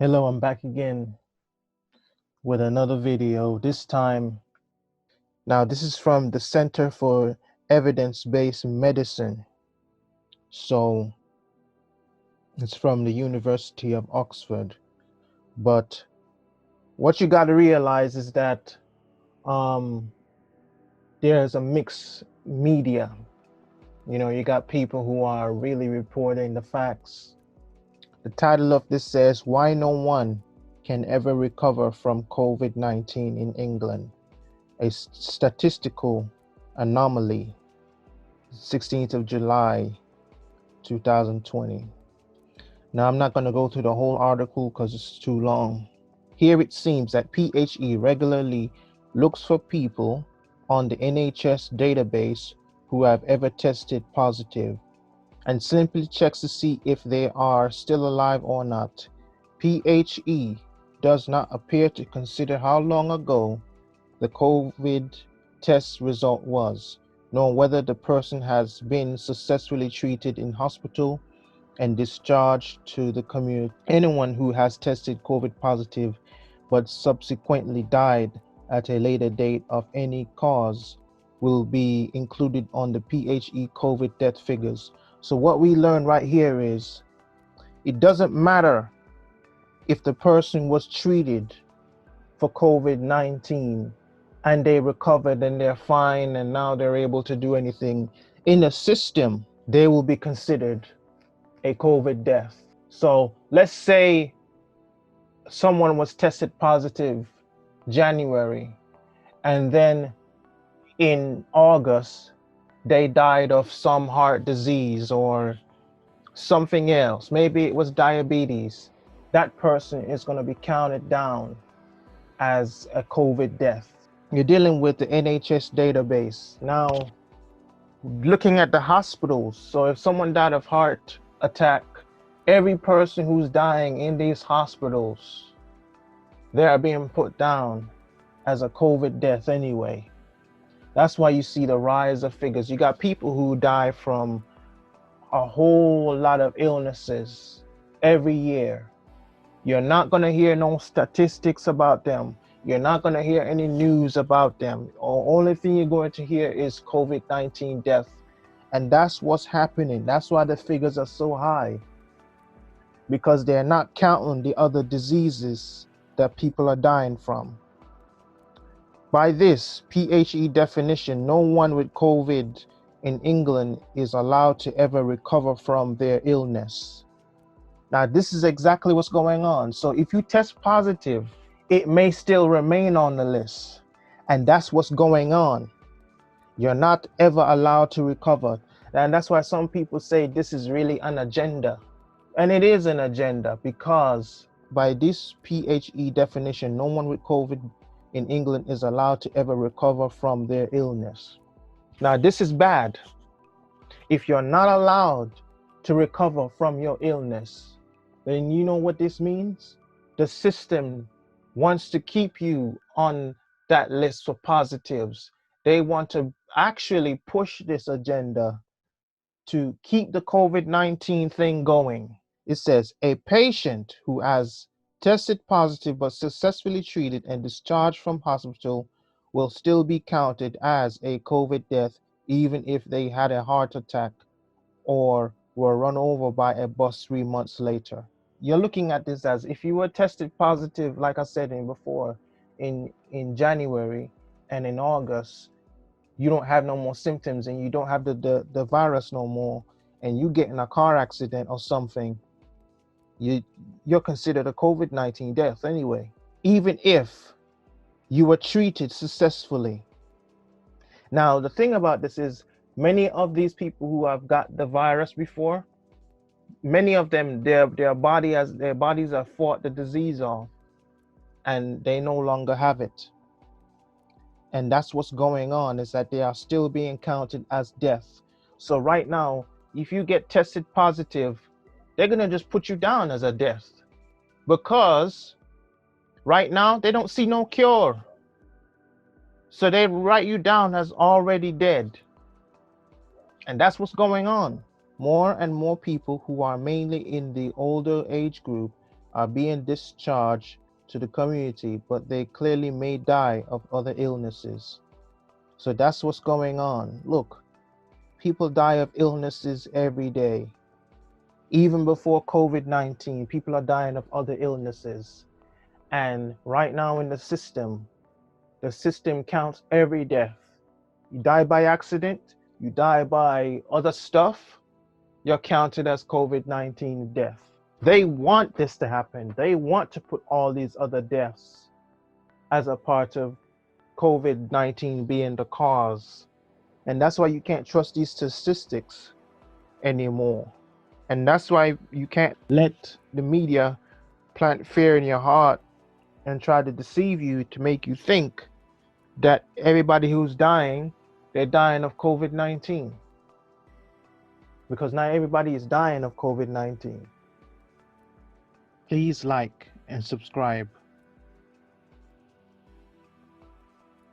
Hello, I'm back again with another video. This is from the Center for Evidence-Based Medicine. So it's from the University of Oxford. But what you got to realize is that um, there's a mixed media. You got people who are really reporting the facts. The title of this says, "Why No One Can Ever Recover from COVID-19 in England. A statistical anomaly." 16th of July 2020. Now I'm not going to go through the whole article because it's too long. Here it seems that PHE regularly looks for people on the NHS database who have ever tested positive and simply checks to see if they are still alive or not. PHE does not appear to consider how long ago the COVID test result was, nor whether the person has been successfully treated in hospital and discharged to the community. Anyone who has tested COVID positive but subsequently died at a later date of any cause will be included on the PHE COVID death figures. So what we learn right here is it doesn't matter if the person was treated for COVID-19 and they recovered and they're fine and now they're able to do anything. In the system, they will be considered a COVID death. So let's say someone was tested positive January and then in August they died of some heart disease or something else. Maybe it was diabetes. That person is going to be counted down as a COVID death. You're dealing with the NHS database. Now, looking at the hospitals, so if someone died of heart attack, every person who's dying in these hospitals, they are being put down as a COVID death anyway. That's why you see the rise of figures. You got people who die from a whole lot of illnesses every year. You're not going to hear no statistics about them. You're not going to hear any news about them. The only thing you're going to hear is COVID-19 death. And that's what's happening. That's why the figures are so high. Because they're not counting the other diseases that people are dying from. By this PHE definition, no one with COVID in England is allowed to ever recover from their illness. Now, this is exactly what's going on. So if you test positive, it may still remain on the list. And that's what's going on. You're not ever allowed to recover. And that's why some people say this is really an agenda. And it is an agenda because by this PHE definition, no one with COVID in England is allowed to ever recover from their illness. Now, this is bad. If you're not allowed to recover from your illness, then you know what this means? The system wants to keep you on that list for positives. They want to actually push this agenda to keep the COVID-19 thing going. It says a patient who has tested positive but successfully treated and discharged from hospital will still be counted as a COVID death even if they had a heart attack or were run over by a bus 3 months later. You're looking at this as if you were tested positive, like I said before, in January and in August, you don't have no more symptoms and you don't have the virus no more, and you get in a car accident or something, you're considered a COVID-19 death anyway, even if you were treated successfully. Now, the thing about this is many of these people who have got the virus before, many of them, their bodies have fought the disease off and they no longer have it. And that's what's going on, is that they are still being counted as death. So right now, if you get tested positive, they're going to just put you down as a death because right now they don't see no cure. So they write you down as already dead. And that's what's going on. More and more people who are mainly in the older age group are being discharged to the community, but they clearly may die of other illnesses. So that's what's going on. Look, people die of illnesses every day. Even before COVID-19, people are dying of other illnesses. And right now in the system counts every death. You die by accident, you die by other stuff, you're counted as COVID-19 death. They want this to happen. They want to put all these other deaths as a part of COVID-19 being the cause. And that's why you can't trust these statistics anymore. And that's why you can't let the media plant fear in your heart and try to deceive you to make you think that everybody who's dying, they're dying of COVID-19. Because not everybody is dying of COVID-19. Please like and subscribe.